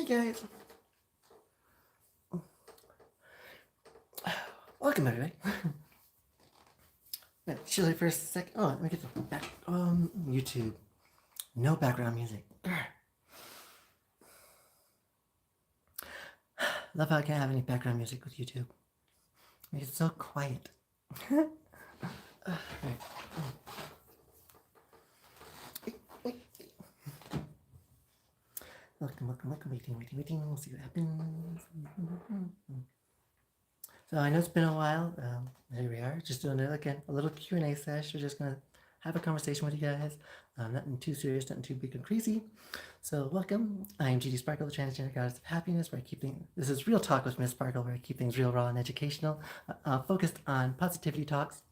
guys, welcome everybody. Chilly for a sec. Oh, let me get the back. YouTube, no background music. Love how I can't have any background music with YouTube. It's so quiet. Right. Welcome. Waiting. We'll see what happens. So I know it's been a while. Here we are, just doing it again, a little Q&A sesh. We're just gonna have a conversation with you guys. Nothing too serious, nothing too big and crazy. So welcome. I am Gigi Sparkle, the Transgender Goddess of Happiness. Where I keep things. This is Real Talk with Miss Sparkle, where I keep things real, raw, and educational. Focused on positivity talks,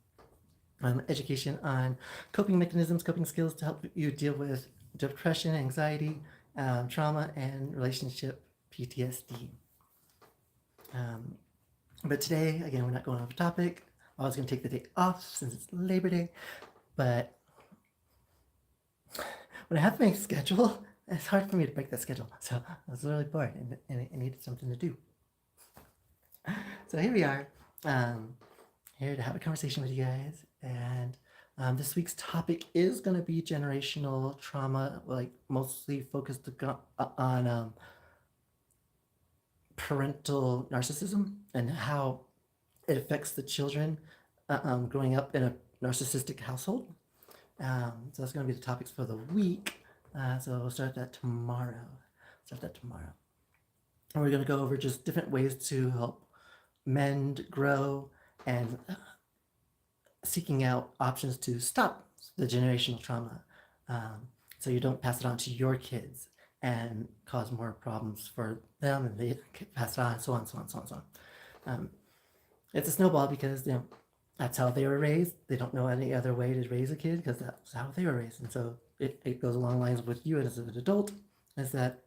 education on coping mechanisms, coping skills to help you deal with depression, anxiety, trauma, and relationship PTSD. But today, again, we're not going off topic. I was going to take the day off since it's Labor Day, but when I have my schedule, it's hard for me to break that schedule. So I was really bored and I needed something to do. So here we are, here to have a conversation with you guys. And this week's topic is going to be generational trauma, like mostly focused on parental narcissism and how it affects the children growing up in a narcissistic household. So that's going to be the topics for the week. So we'll start that tomorrow. And we're going to go over just different ways to help mend, grow, and seeking out options to stop the generational trauma, so you don't pass it on to your kids and cause more problems for them, and they pass it on, so on. It's a snowball because that's how they were raised. They don't know any other way to raise a kid because that's how they were raised, and so it goes along lines with you as an adult. Is that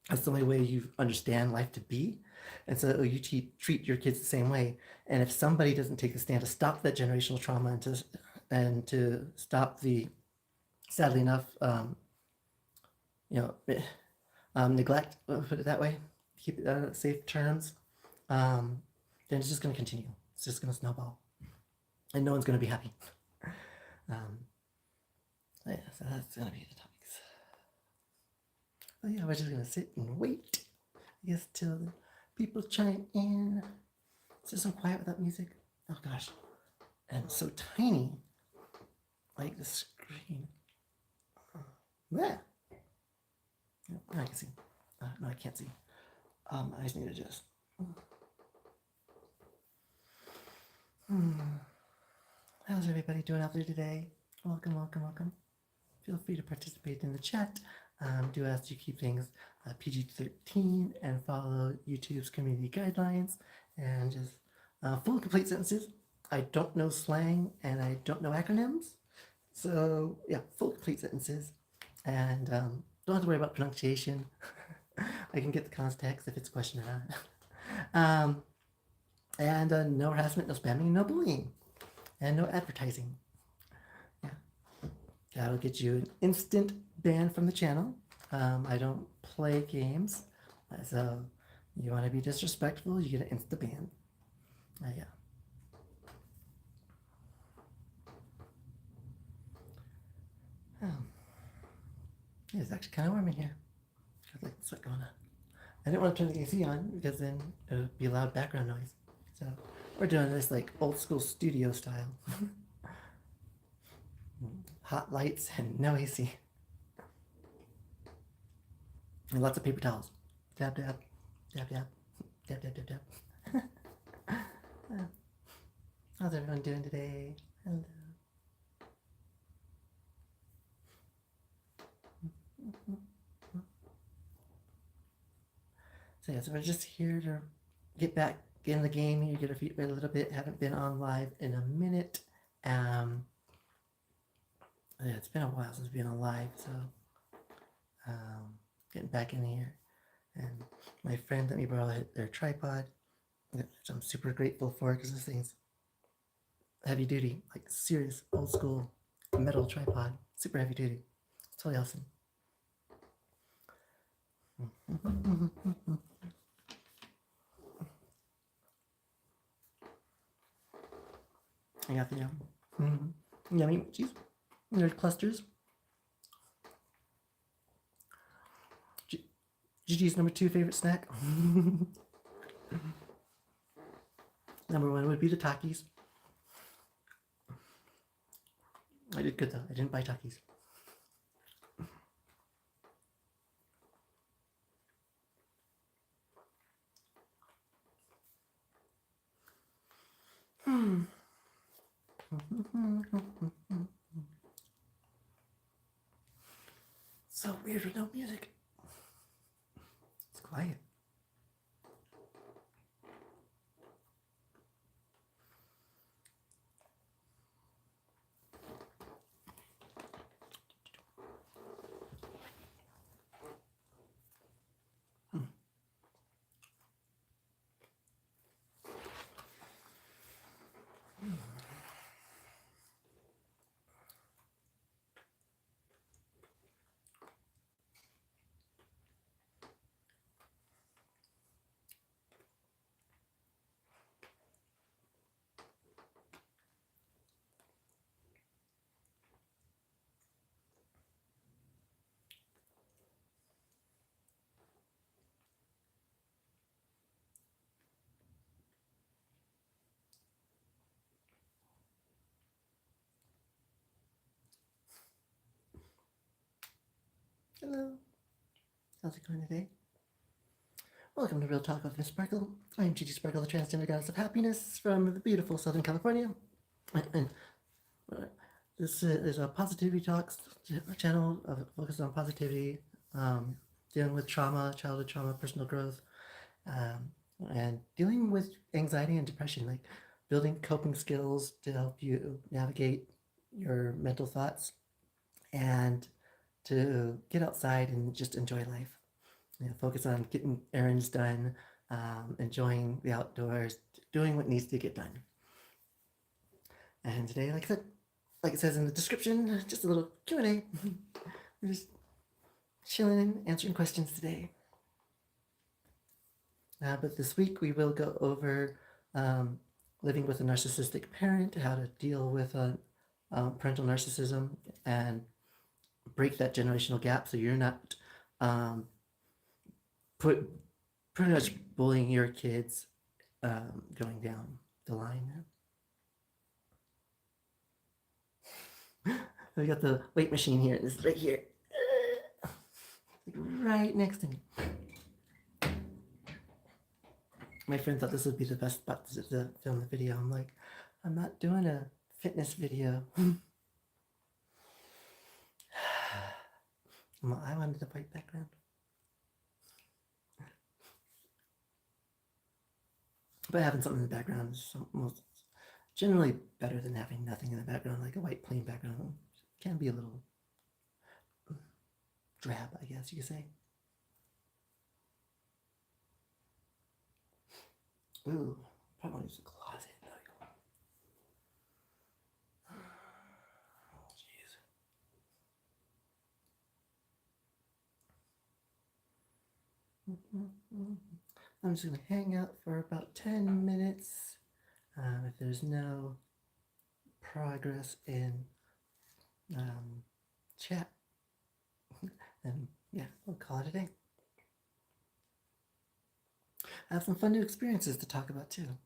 that's the only way you understand life to be, and so you treat your kids the same way. And if somebody doesn't take a stand to stop that generational trauma and to stop the, sadly enough, neglect, put it that way, keep it on safe terms, then it's just going to continue. It's just going to snowball, and no one's going to be happy. So that's going to be the topics. But yeah, we're just going to sit and wait, I guess, till the people chime in. It's just so quiet without music. Oh gosh, and it's so tiny, like the screen. Yeah. I can see. No, I can't see. I just need to adjust. How's everybody doing out there today? Welcome. Feel free to participate in the chat. Do ask you keep things PG-13 and follow YouTube's community guidelines, and just full complete sentences. I don't know slang and I don't know acronyms. So yeah, full complete sentences, and don't have to worry about pronunciation. I can get the context if it's a question or not. And no harassment, no spamming, no bullying, and no advertising. Yeah, that'll get you an instant ban from the channel. I don't play games, so you want to be disrespectful, you get an instant ban. Yeah. It's actually kind of warm in here. Got like sweat going on. I didn't want to turn the AC on because then it would be loud background noise. So we're doing this like old school studio style. Hot lights and no AC. And lots of paper towels. Dab. How's everyone doing today? Hello. So yeah, so we're just here to get back in the game here, get our feet wet a little bit. Haven't been on live in a minute. Yeah, it's been a while since we've been on live, so getting back in here. And my friend let me borrow their tripod, which I'm super grateful for because this thing's heavy duty, like serious old school metal tripod, super heavy duty. It's totally awesome. I got the yummy cheese. There's clusters. Gigi's number 2 favorite snack. Number 1 would be the Takis. I did good though. I didn't buy Takis. So weird with no music. It's quiet. Hello. How's it going today? Welcome to Real Talk with Miss Sparkle. I'm Gigi Sparkle, the Transgender Goddess of Happiness from the beautiful Southern California. And this is a Positivity Talks channel focused on positivity, dealing with trauma, childhood trauma, personal growth, and dealing with anxiety and depression, like building coping skills to help you navigate your mental thoughts and to get outside and just enjoy life. Focus on getting errands done, enjoying the outdoors, doing what needs to get done. And today, like it says in the description, just a little Q&A. We're just chilling, answering questions today. But this week we will go over living with a narcissistic parent, how to deal with parental narcissism and break that generational gap so you're not pretty much bullying your kids going down the line. We got the weight machine here. This is right here. Right next to me. My friend thought this would be the best spot to film the video. I'm like, I'm not doing a fitness video. I wanted a white background. But having something in the background is generally better than having nothing in the background, like a white plain background. It can be a little drab, I guess you could say. Ooh, probably want to use the closet. I'm just going to hang out for about 10 minutes. If there's no progress in chat, then yeah, we'll call it a day. I have some fun new experiences to talk about too.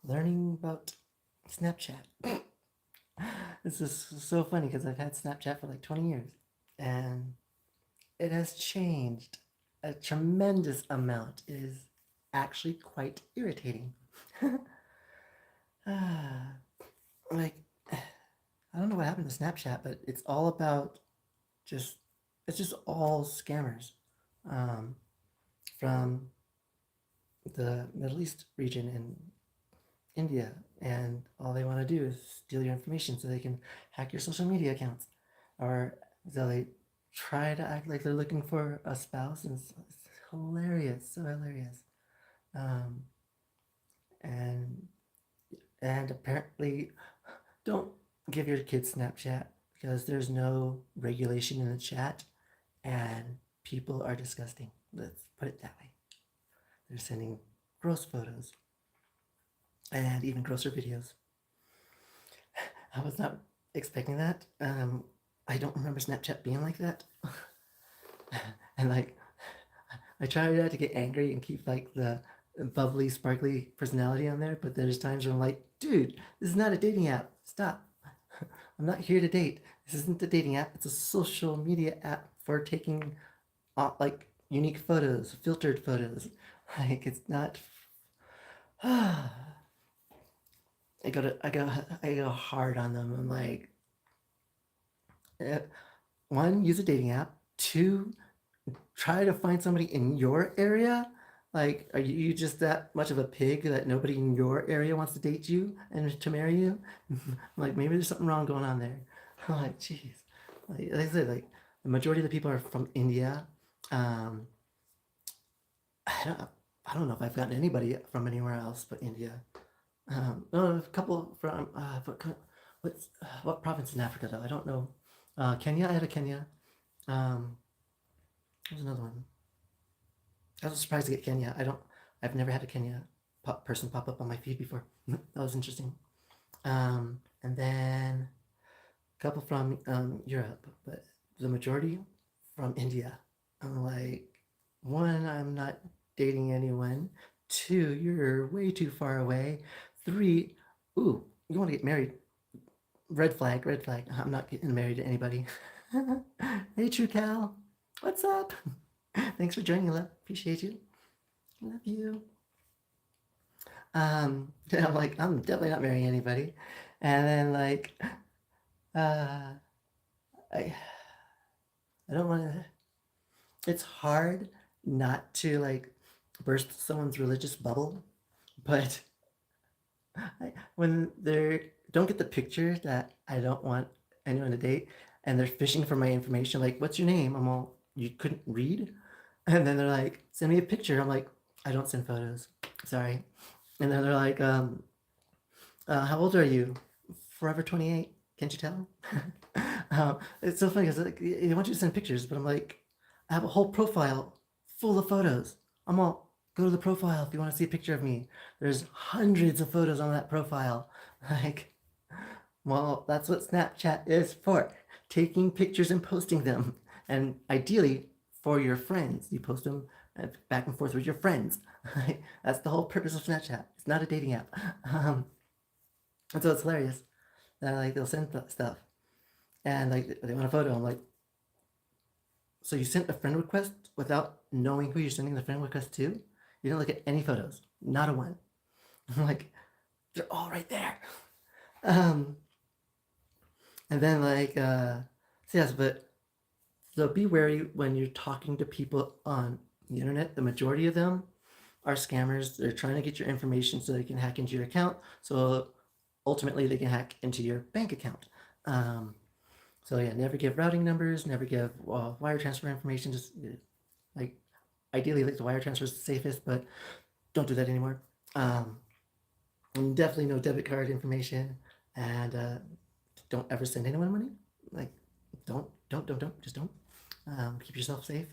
Learning about Snapchat. This is so funny because I've had Snapchat for like 20 years and it has changed a tremendous amount. It is actually quite irritating. Like, I don't know what happened to Snapchat, but it's all about it's just all scammers from the Middle East region in India, and all they want to do is steal your information so they can hack your social media accounts, or so they try to act like they're looking for a spouse, and it's hilarious, so hilarious. And apparently don't give your kids Snapchat because there's no regulation in the chat, and people are disgusting. Let's put it that way. They're sending gross photos and even grosser videos. I was not expecting that. I don't remember Snapchat being like that. And like, I try not to get angry and keep like the bubbly, sparkly personality on there, but there's times where I'm like, dude, this is not a dating app. Stop. I'm not here to date. This isn't a dating app. It's a social media app for taking like unique photos, filtered photos. Like it's not. I go hard on them. I'm like, one, use a dating app. Two, try to find somebody in your area. Like, are you just that much of a pig that nobody in your area wants to date you and to marry you? Like, maybe there's something wrong going on there. I'm like, jeez. Like I said, like the majority of the people are from India. Um, I don't, I don't know if I've gotten anybody from anywhere else but India. No, a couple from what province in Africa though? I don't know. Kenya. I had a Kenya. Um, There's another one. I was surprised to get Kenya. I've never had a Kenya person pop up on my feed before. That was interesting. And then a couple from Europe, but the majority from India. I'm like, one, I'm not dating anyone. Two, you're way too far away. Three, ooh, you want to get married. Red flag, red flag. I'm not getting married to anybody. Hey, True Cal. What's up? Thanks for joining, love. Appreciate you. Love you. I'm like, I'm definitely not marrying anybody. And then like, uh, I don't want to. It's hard not to like burst someone's religious bubble, but when they don't get the picture that I don't want anyone to date, and they're fishing for my information, like, what's your name? I'm all, you couldn't read? And then they're like, send me a picture. I'm like, I don't send photos. Sorry. And then they're like, how old are you? Forever 28. Can't you tell? It's so funny because like, they want you to send pictures, but I'm like, I have a whole profile full of photos. I'm all, go to the profile if you want to see a picture of me. There's hundreds of photos on that profile. Like, well, that's what Snapchat is for. Taking pictures and posting them. And ideally, for your friends. You post them back and forth with your friends. That's the whole purpose of Snapchat. It's not a dating app. And so it's hilarious that like they'll send stuff and like they want a photo. I'm like, so you sent a friend request without knowing who you're sending the friend request to? You didn't look at any photos, not a one. I'm like, they're all right there. And then like, so yes, but so be wary when you're talking to people on the internet. The majority of them are scammers. They're trying to get your information so they can hack into your account. So ultimately, they can hack into your bank account. So yeah, never give routing numbers. Never give wire transfer information. Just like ideally, like the wire transfer is the safest, but don't do that anymore. And definitely no debit card information, and don't ever send anyone money. Like, don't, just don't. Keep yourself safe.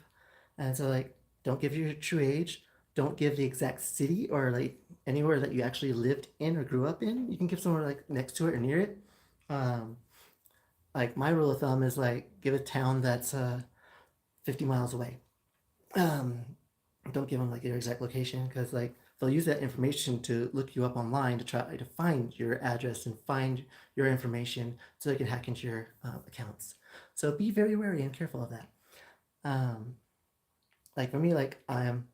And so like, don't give your true age. Don't give the exact city or like anywhere that you actually lived in or grew up in. You can give somewhere like next to it or near it. Like my rule of thumb is like give a town that's 50 miles away. Don't give them like your exact location because like they'll use that information to look you up online to try to find your address and find your information so they can hack into your accounts. So be very wary and careful of that. Like for me, like I'm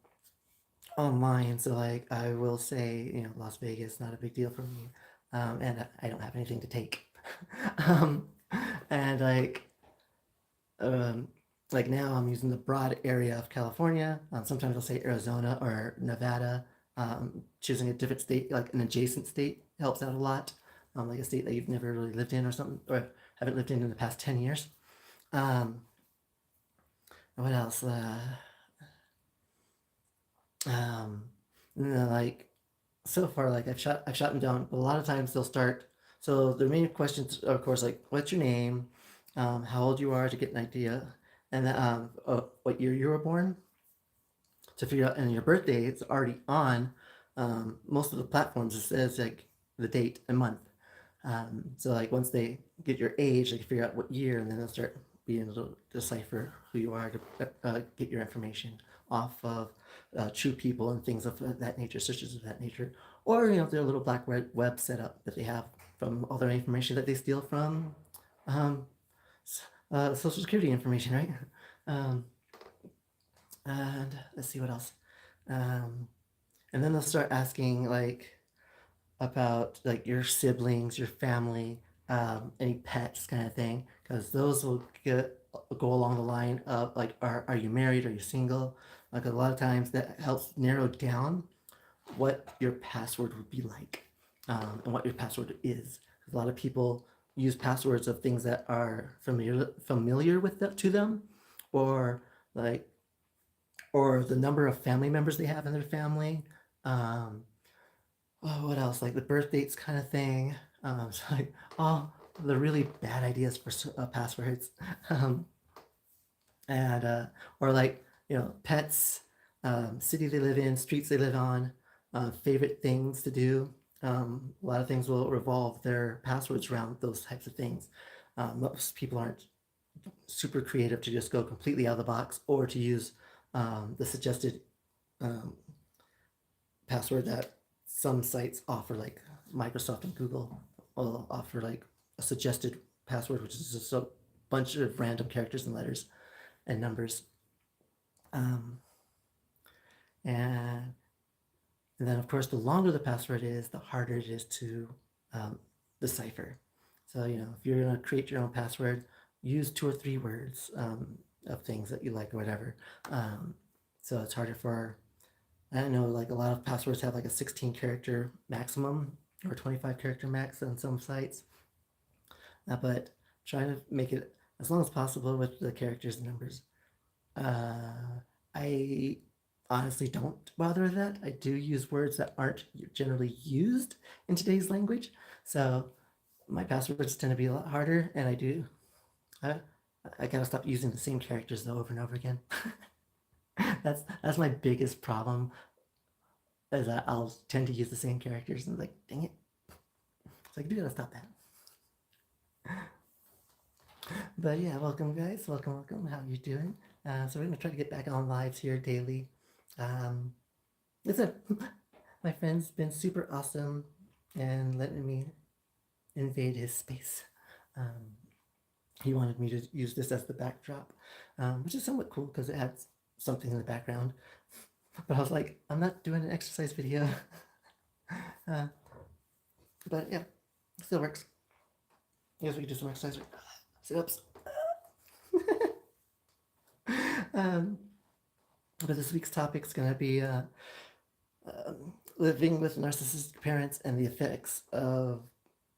online, so like I will say, you know, Las Vegas, not a big deal for me, and I don't have anything to take. um, and like now I'm using the broad area of California. Sometimes I'll say Arizona or Nevada. Choosing a different state, like an adjacent state, helps out a lot. Like a state that you've never really lived in or something, or haven't lived in the past 10 years. What else? Like so far, like I've shot them down, but a lot of times they'll start. So the main questions are, of course, like what's your name, how old you are to get an idea, and then what year you were born to figure out, and your birthday is already on most of the platforms. It says like the date and month. So like once they get your age, they can figure out what year, and then they'll start being able to decipher who you are to get your information off of true people and things of that nature, searches of that nature, or their little black web setup that they have from all their information that they steal from um, Social Security information, right? Um, and let's see what else. Um, and then they'll start asking like about like your siblings, your family, any pets, kind of thing, because those will go along the line of like, are you married? Are you single? Like a lot of times that helps narrow down what your password would be like, and what your password is. A lot of people use passwords of things that are familiar with to them, or like, or the number of family members they have in their family. Um, oh, what else? Like the birth dates kind of thing. So like all the really bad ideas for passwords, um, and or like pets, city they live in, streets they live on, favorite things to do. A lot of things will revolve their passwords around those types of things. Most people aren't super creative to just go completely out of the box or to use the suggested um, password that some sites offer, like Microsoft and Google will offer like a suggested password, which is just a bunch of random characters and letters and numbers. Um, and, and then, of course, the longer the password is, the harder it is to decipher. So, if you're going to create your own password, use 2 or 3 words of things that you like or whatever. So it's harder for, I don't know, like a lot of passwords have like a 16 character maximum or 25 character max on some sites. But try to make it as long as possible with the characters and numbers. I honestly don't bother with that. I do use words that aren't generally used in today's language. So my passwords tend to be a lot harder, and I gotta stop using the same characters though over and over again. That's my biggest problem, is that I'll tend to use the same characters and like, dang it. So I do gotta stop that. But yeah, welcome guys, welcome. How you doing? So we're gonna try to get back on lives here daily. Listen, my friend's been super awesome and letting me invade his space. He wanted me to use this as the backdrop, which is somewhat cool because it has something in the background. But I was like, I'm not doing an exercise video. But yeah, it still works. I guess we can do some exercise. Sit-ups. But this week's topic is going to be living with narcissistic parents and the effects of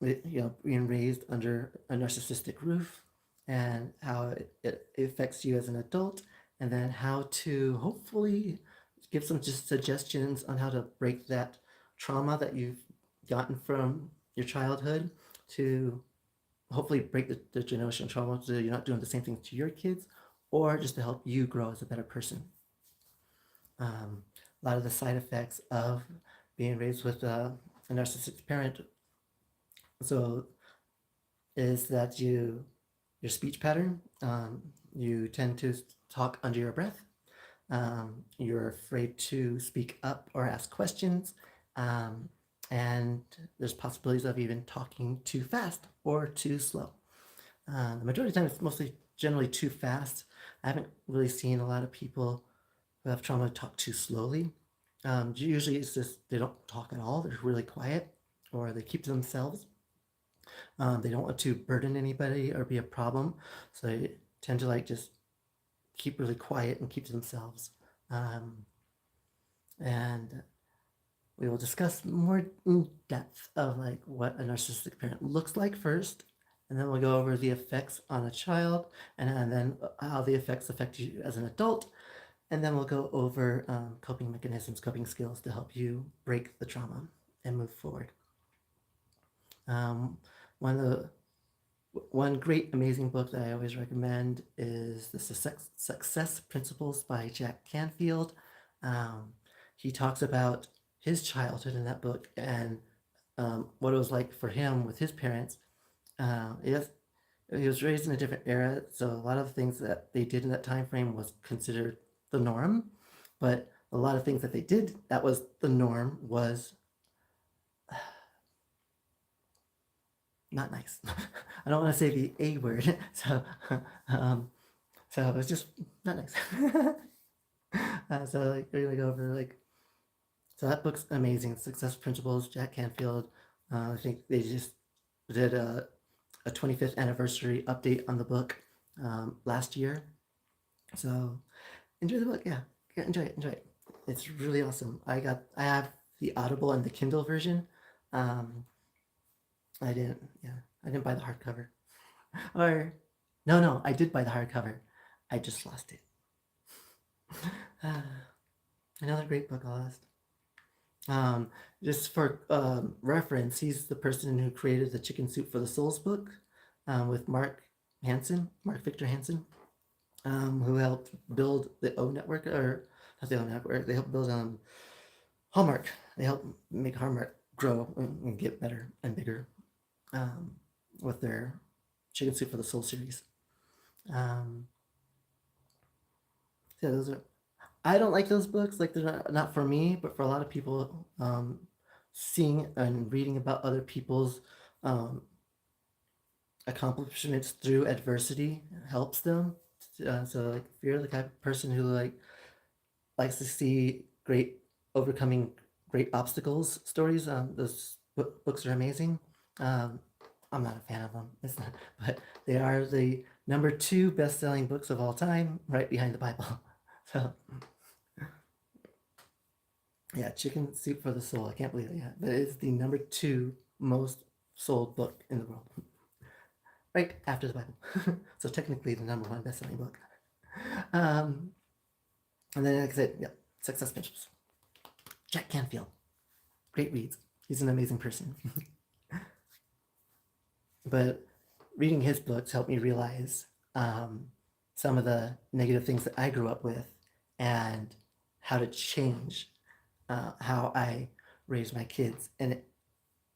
being raised under a narcissistic roof, and how it affects you as an adult, and then how to hopefully give some just suggestions on how to break that trauma that you've gotten from your childhood, to hopefully break the generational trauma so you're not doing the same things to your kids, or just to help you grow as a better person. A lot of the side effects of being raised with a narcissistic parent is that your speech pattern, you tend to talk under your breath. You're afraid to speak up or ask questions, and there's possibilities of even talking too fast or too slow. The majority of the time, it's mostly generally too fast. I haven't really seen a lot of people who have trauma talk too slowly. Usually it's just they don't talk at all. They're really quiet, or they keep to themselves. They don't want to burden anybody or be a problem, so they tend to like just keep really quiet and keep to themselves. And we will discuss more in depth of like what a narcissistic parent looks like first, and then we'll go over the effects on a child, and then how the effects affect you as an adult, and then we'll go over coping mechanisms, coping skills to help you break the trauma and move forward. One of One great, amazing book that I always recommend is The Success Principles by Jack Canfield. Um, he talks about his childhood in that book and what it was like for him with his parents. Yes, he was raised in a different era, so a lot of things that they did in that time frame was considered the norm. But a lot of things that they did that was the norm was not nice. I don't want to say the A word, so um, so it was just not nice. So like we're gonna go over like so that book's amazing. Success Principles, Jack Canfield. I think they just did a 25th anniversary update on the book last year. So enjoy the book. Yeah, enjoy it. Enjoy it. It's really awesome. I have the Audible and the Kindle version. Um, I didn't. Yeah, I didn't buy the hardcover. Or no, I did buy the hardcover. I just lost it. Another great book lost. Just for reference, he's the person who created the Chicken Soup for the Souls book with Mark Victor Hansen, who helped build the O Network, or not the O Network, they helped build Hallmark. They helped make Hallmark grow and get better and bigger with their Chicken Soup for the Soul series. Yeah, those are. I don't like those books. Like they're not for me, but for a lot of people, seeing and reading about other people's um, accomplishments through adversity helps them. So like, if you're the type of person who likes to see great overcoming great obstacles stories, those books are amazing. I'm not a fan of them. It's not, but they are the number 2 best-selling books of all time, right behind the Bible. So. Yeah, Chicken Soup for the Soul. I can't believe it. Yeah, but it's the number 2 most sold book in the world, right after the Bible. So technically, the number 1 best-selling book. And then, like I said, yeah, Success Principles. Jack Canfield, great reads. He's an amazing person. But reading his books helped me realize some of the negative things that I grew up with and how to change how I raise my kids. And it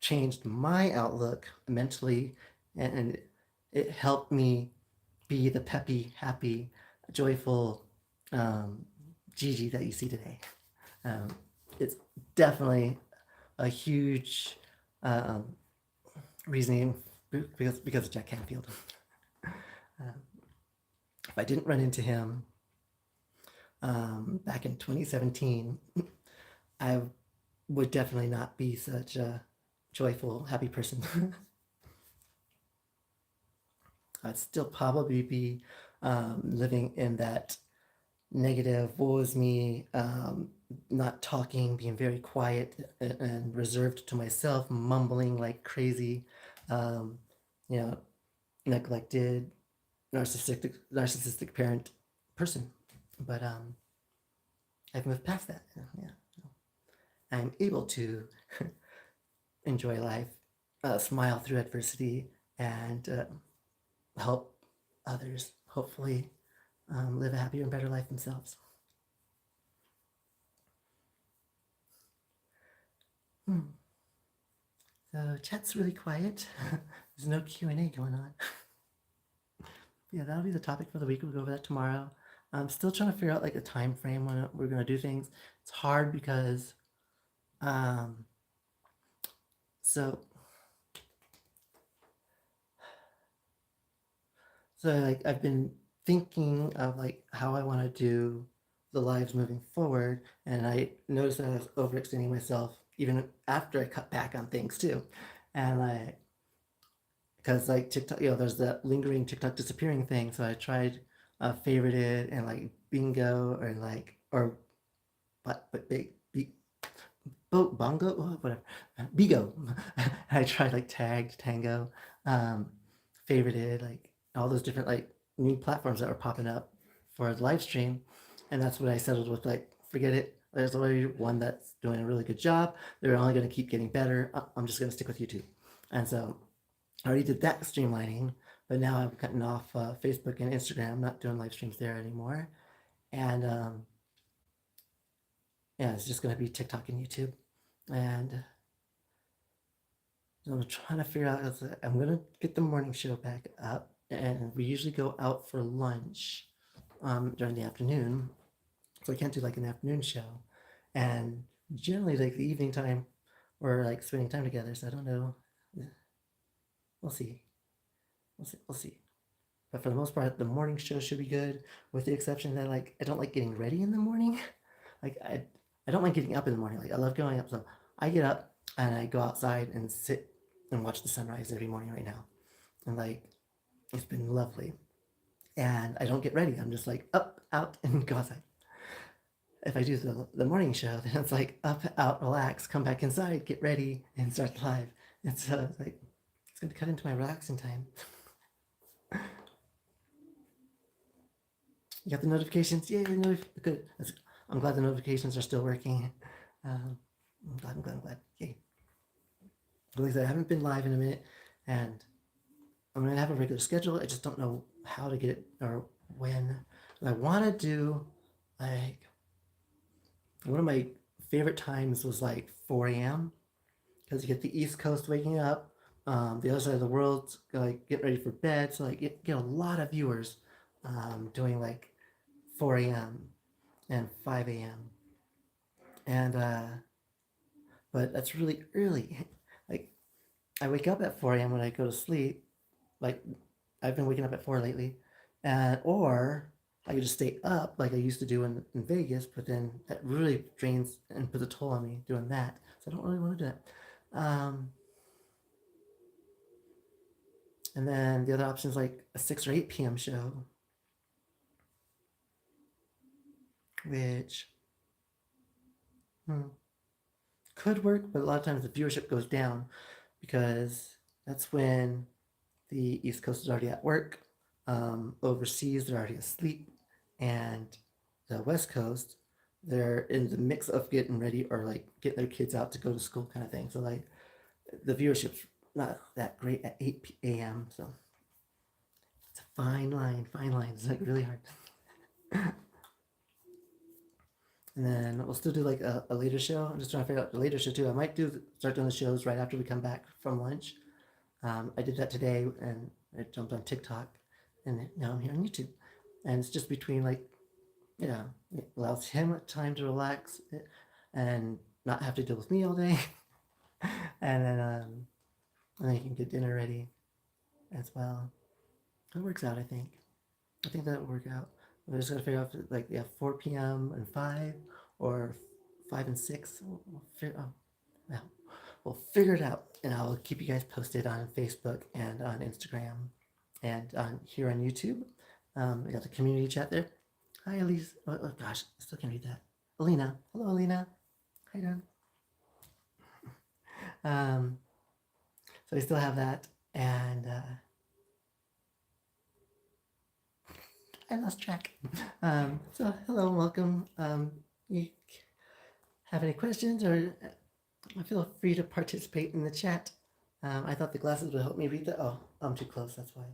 changed my outlook mentally, and it helped me be the peppy, happy, joyful Gigi that you see today. It's definitely a huge reasoning because of Jack Canfield. If I didn't run into him back in 2017, I would definitely not be such a joyful, happy person. I'd still probably be living in that negative, woe is me, not talking, being very quiet and reserved to myself, mumbling like crazy, neglected, narcissistic parent person. But I've moved past that. Yeah. I'm able to enjoy life, smile through adversity, and help others hopefully live a happier and better life themselves. So chat's really quiet. There's no Q&A going on. Yeah, that'll be the topic for the week. We'll go over that tomorrow. I'm still trying to figure out like a time frame when we're going to do things. It's hard because so like I've been thinking of like how I want to do the lives moving forward, and I noticed that I was overextending myself even after I cut back on things too. And like, because like TikTok, there's that lingering TikTok disappearing thing, so I tried favorited and like bingo or big bongo, whatever, bigo. I tried like tagged, tango, favorited, like all those different like new platforms that were popping up for the live stream, and that's what I settled with. Like, forget it. There's already one that's doing a really good job. They're only going to keep getting better. I'm just going to stick with YouTube. And so I already did that streamlining, but now I'm cutting off Facebook and Instagram. I'm not doing live streams there anymore. And yeah, it's just going to be TikTok and YouTube. And I'm trying to figure out, I'm going to get the morning show back up. And we usually go out for lunch during the afternoon. So I can't do like an afternoon show. And generally, like the evening time, we're like spending time together. So I don't know. We'll see. We'll see. But for the most part, the morning show should be good, with the exception that like I don't like getting ready in the morning. Like I don't like getting up in the morning. Like I love going up, so I get up and I go outside and sit and watch the sunrise every morning right now, and like it's been lovely. And I don't get ready. I'm just like up, out, and go outside. If I do the morning show, then it's like up, out, relax, come back inside, get ready, and start the live. And so it's like it's going to cut into my relaxing time. You got the notifications? Yay, good. I'm glad the notifications are still working. I'm glad. Yay. Like I said, I haven't been live in a minute, and I'm going to have a regular schedule. I just don't know how to get it or when. I want to do, like, one of my favorite times was like 4 a.m. because you get the East Coast waking up, the other side of the world like get ready for bed, so like get a lot of viewers doing like 4 a.m. and 5 a.m. and but that's really early. Like I wake up at 4 a.m. when I go to sleep. Like I've been waking up at 4 lately, and or I could just stay up like I used to do in Vegas, but then that really drains and puts a toll on me doing that. So I don't really want to do that. And then the other option is like a 6 or 8 p.m. show, which could work, but a lot of times the viewership goes down because that's when the East Coast is already at work. Overseas, they're already asleep. And the West Coast, they're in the mix of getting ready or like getting their kids out to go to school kind of thing. So like the viewership's not that great at 8 a.m. So it's a fine line. It's like really hard. And then we'll still do like a later show. I'm just trying to figure out the later show too. I might start doing the shows right after we come back from lunch. I did that today, and I jumped on TikTok, and now I'm here on YouTube. And it's just between like, it allows him time to relax and not have to deal with me all day. And then you can get dinner ready as well. It works out, I think. I think that will work out. We just gotta figure out if, like 4 p.m. and 5 or 5 and 6. We'll figure it out, and I'll keep you guys posted on Facebook and on Instagram and on here on YouTube. We got the community chat there. Hi, Elise. Oh gosh, I still can't read that. Alina. Hello, Alina. How you doing? So we still have that, and I lost track. So hello and welcome. You have any questions, or feel free to participate in the chat. I thought the glasses would help me read that. Oh, I'm too close, that's why.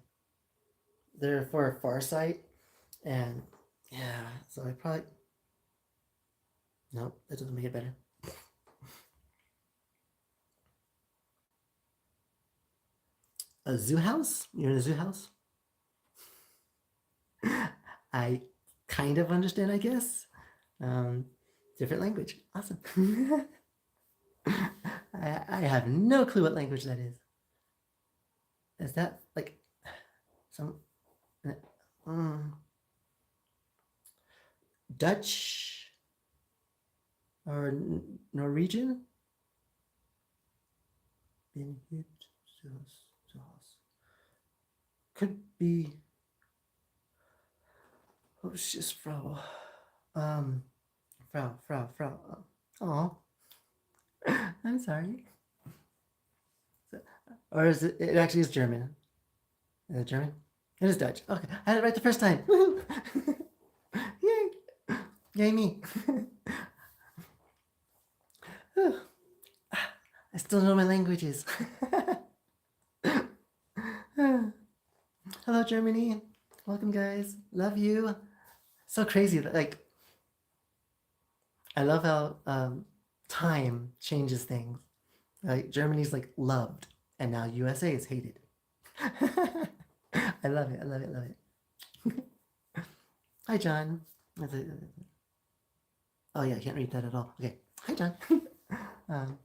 They're for Farsight, and yeah, so I probably... Nope, that doesn't make it better. A zoo house? You're in a zoo house? I kind of understand, I guess. Different language. Awesome. I have no clue what language that is. Is that like some Dutch or Norwegian? Could be. Oh, it's just Frau. Frau. Oh, I'm sorry. Or is it? It actually is German. Is it German? It is Dutch. Okay, I had it right the first time. Woohoo! Yay! Yay me! I still know my languages. Hello, Germany. Welcome, guys. Love you. So crazy that, like, I love how time changes things. Like, Germany's like loved, and now USA is hated. I love it. I love it. Love it. Hi, John. Oh yeah, I can't read that at all. Okay. Hi, John. um,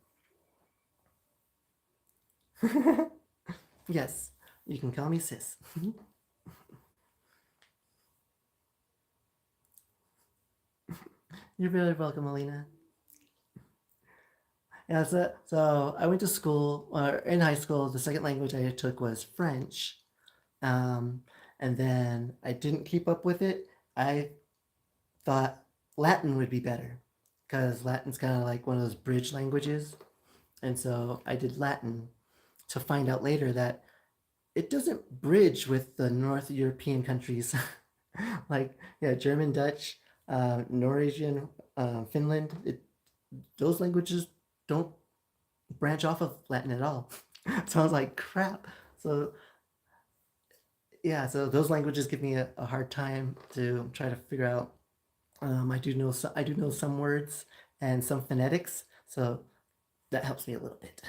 yes, you can call me sis. You're very welcome, Alina. Yeah, so I went to school, or in high school, the second language I took was French. Um, and then I didn't keep up with it. I thought Latin would be better because Latin's kind of like one of those bridge languages. And so I did Latin to find out later that it doesn't bridge with the North European countries. Like, yeah, German, Dutch, Norwegian, Finland, those languages don't branch off of Latin at all. So I was like, crap. So yeah, so those languages give me a hard time to try to figure out. I do know some words and some phonetics, so that helps me a little bit.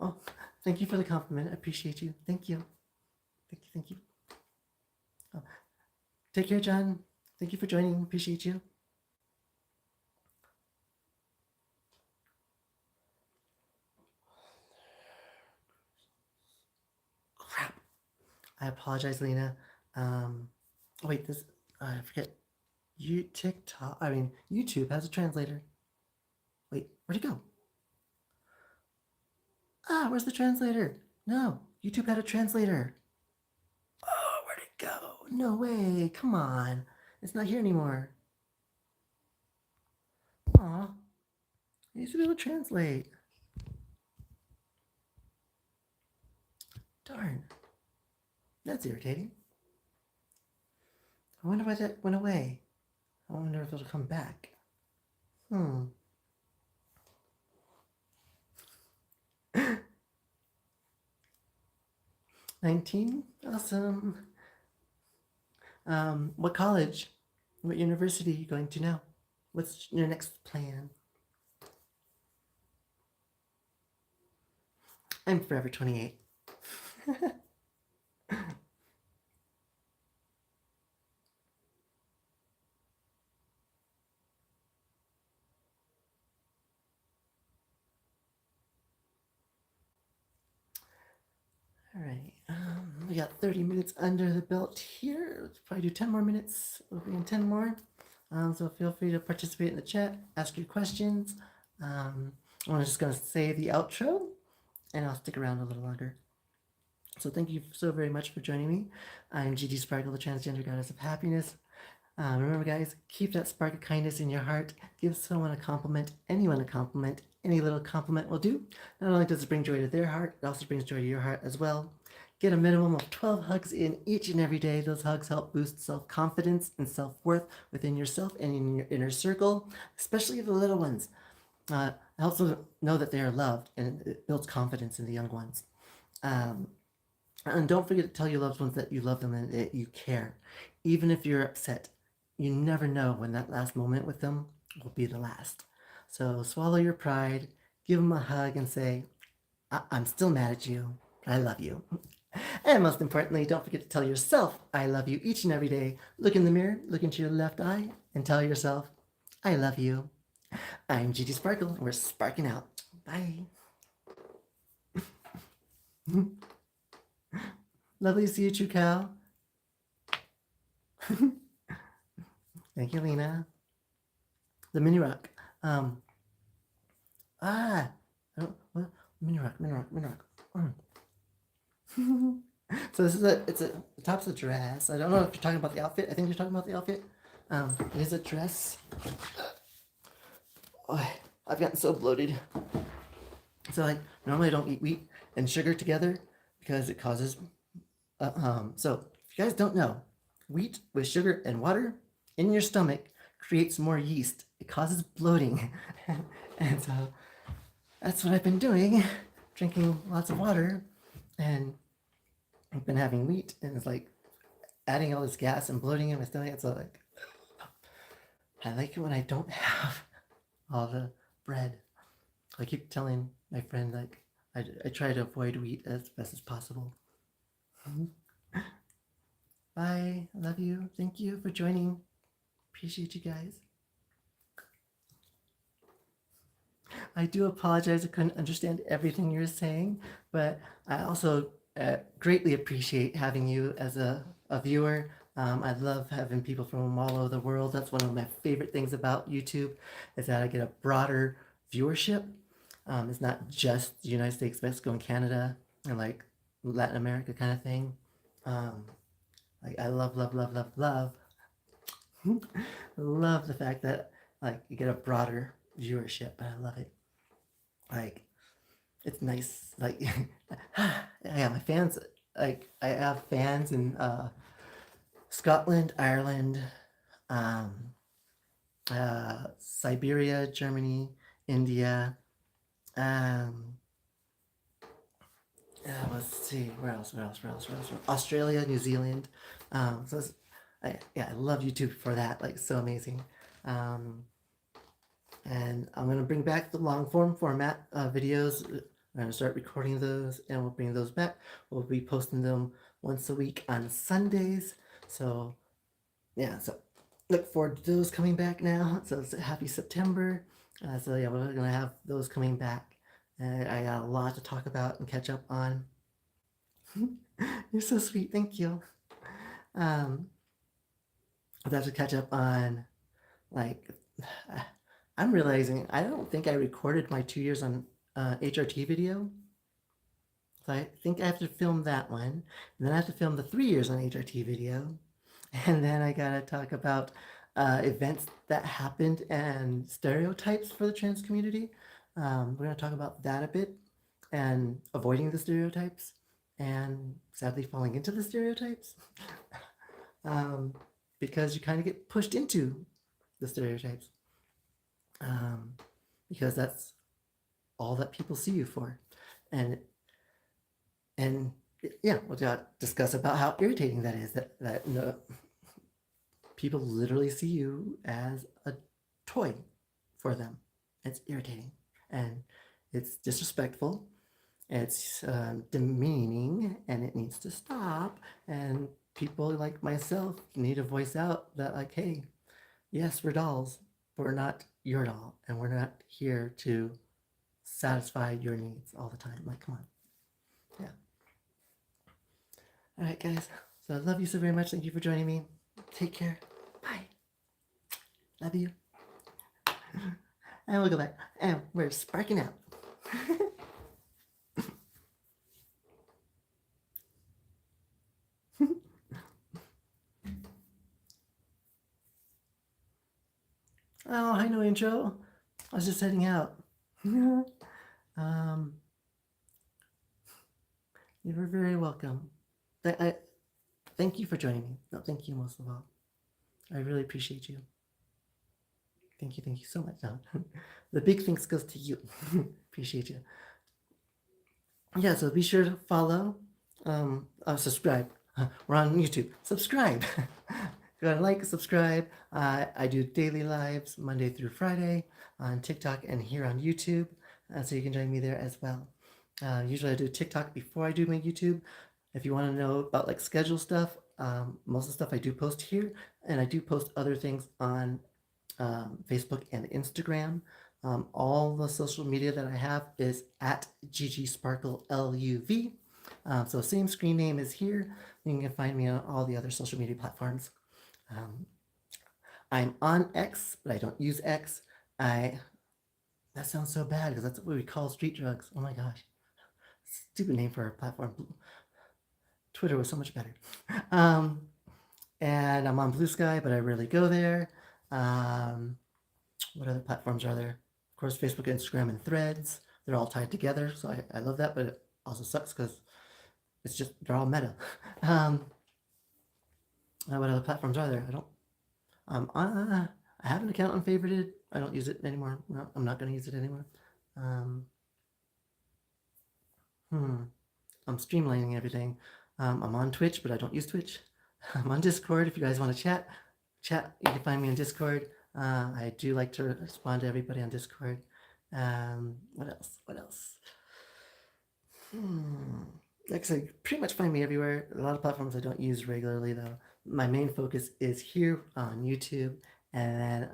Oh, thank you for the compliment. I appreciate you. Thank you. Thank you. Thank you. Oh, take care, John. Thank you for joining. Appreciate you. Crap. I apologize, Lena. Wait, this I forget. YouTube has a translator. Wait, where'd it go? Ah, where's the translator? No, YouTube had a translator. Oh, where'd it go? No way. Come on. It's not here anymore. Aw. I used to be able to translate. Darn. That's irritating. I wonder why that went away. I wonder if it'll come back. 19? Awesome. What college? What university are you going to now? What's your next plan? I'm forever 28. All right, we got 30 minutes under the belt here. Let's probably do 10 more minutes. We'll be in 10 more. So feel free to participate in the chat, ask your questions. I'm just going to say the outro, and I'll stick around a little longer. So thank you so very much for joining me. I'm Gigi Sparkle, the Transgender Goddess of Happiness. Remember, guys, keep that spark of kindness in your heart. Give someone a compliment, anyone a compliment. Any little compliment will do. Not only does it bring joy to their heart, it also brings joy to your heart as well. Get a minimum of 12 hugs in each and every day. Those hugs help boost self-confidence and self-worth within yourself and in your inner circle, especially the little ones. It helps them know that they are loved, and it builds confidence in the young ones. And don't forget to tell your loved ones that you love them and that you care. Even if you're upset, you never know when that last moment with them will be the last. So swallow your pride, give them a hug, and say, I'm still mad at you, but I love you. And most importantly, don't forget to tell yourself, I love you each and every day. Look in the mirror, look into your left eye, and tell yourself, I love you. I'm Gigi Sparkle, and we're sparking out. Bye. Lovely to see you, True Cow. Thank you, Lena. The mini rock. Mini rock. So this is the top's a dress. I don't know if you're talking about the outfit. I think you're talking about the outfit. It is a dress. Oh, I've gotten so bloated. So normally I don't eat wheat and sugar together because it causes. So if you guys don't know, Wheat with sugar and water in your stomach creates more yeast. It causes bloating. And so that's what I've been doing, drinking lots of water. And I've been having wheat, and it's like adding all this gas and bloating in my stomach. So like, I like it when I don't have all the bread. I keep telling my friend, like, I try to avoid wheat as best as possible. Bye. I love you. Thank you for joining. Appreciate you guys. I do apologize. I couldn't understand everything you were saying, but I also greatly appreciate having you as a viewer. I love having people from all over the world. That's one of my favorite things about YouTube, is that I get a broader viewership. It's not just the United States, Mexico, and Canada, and like Latin America kind of thing. Like I love love the fact that like you get a broader viewership. I love it. Like it's nice. Like yeah, my fans. Like I have fans in Scotland, Ireland, Siberia, Germany, India. Let's see, where else? Australia, New Zealand. So I love YouTube for that. Like so amazing. And I'm gonna bring back the long form format videos. I'm gonna start recording those, and we'll bring those back. We'll be posting them once a week on Sundays. So yeah, so look forward to those coming back now. So it's happy September. So yeah, we're gonna have those coming back. And I got a lot to talk about and catch up on. You're so sweet, thank you. I'll have to catch up on, like, I'm realizing I don't think I recorded my 2 years on HRT video. So I think I have to film that one. And then I have to film the 3 years on HRT video. And then I gotta talk about events that happened and stereotypes for the trans community. We're gonna talk about that a bit, and avoiding the stereotypes, and sadly falling into the stereotypes. Because you kind of get pushed into the stereotypes. Because that's all that people see you for. And yeah, we'll discuss about how irritating that is, that no, people literally see you as a toy for them. It's irritating, and it's disrespectful, it's demeaning, and it needs to stop. And people like myself need to voice out that, like, hey, yes, we're dolls, but we're not your doll, and we're not here to satisfy your needs all the time. Like, come on. Yeah. All right, guys. So I love you so very much. Thank you for joining me. Take care. Bye. Love you. And we'll go back. And we're sparking out. Oh, hi, no intro. I was just heading out. You're very welcome. Thank you for joining me. No, thank you most of all. I really appreciate you. Thank you so much. No. The big thanks goes to you. Appreciate you. Yeah, so be sure to follow, subscribe. We're on YouTube. Subscribe. Go ahead, like, subscribe. I do daily lives Monday through Friday on TikTok and here on YouTube, so you can join me there as well. Usually I do TikTok before I do my YouTube. If you want to know about like schedule stuff, most of the stuff I do post here, and I do post other things on Facebook and Instagram. All the social media that I have is at Gigi SparkleLuv. So same screen name is here. You can find me on all the other social media platforms. I'm on X, but I don't use X. That sounds so bad because that's what we call street drugs. Oh my gosh. Stupid name for a platform. Twitter was so much better. And I'm on Blue Sky, but I rarely go there. What other platforms are there? Of course, Facebook, Instagram, and Threads. They're all tied together, so I love that, but it also sucks because it's just, they're all meta. What other platforms are there? I don't. I have an account on Favorited. I don't use it anymore. No, I'm not going to use it anymore. Um, I'm streamlining everything. I'm on Twitch, but I don't use Twitch. I'm on Discord. If you guys want to chat, you can find me on Discord. I do like to respond to everybody on Discord. What else? What else? Like I said, pretty much find me everywhere. A lot of platforms I don't use regularly though. My main focus is here on YouTube, and then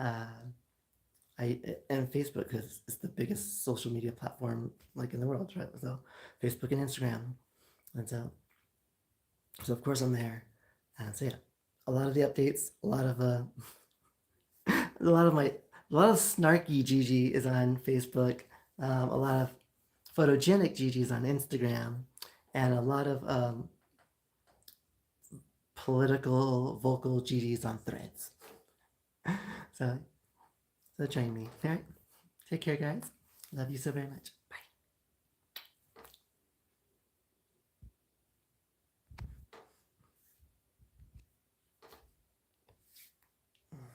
and Facebook, because it's the biggest social media platform like in the world, right? So Facebook and Instagram, and so of course I'm there, and so yeah, a lot of the updates, a lot of a lot of snarky Gigi is on Facebook, a lot of photogenic Gigi is on Instagram, and a lot of political vocal Gigi's on Threads. So join me. All right. Take care, guys. Love you so very much.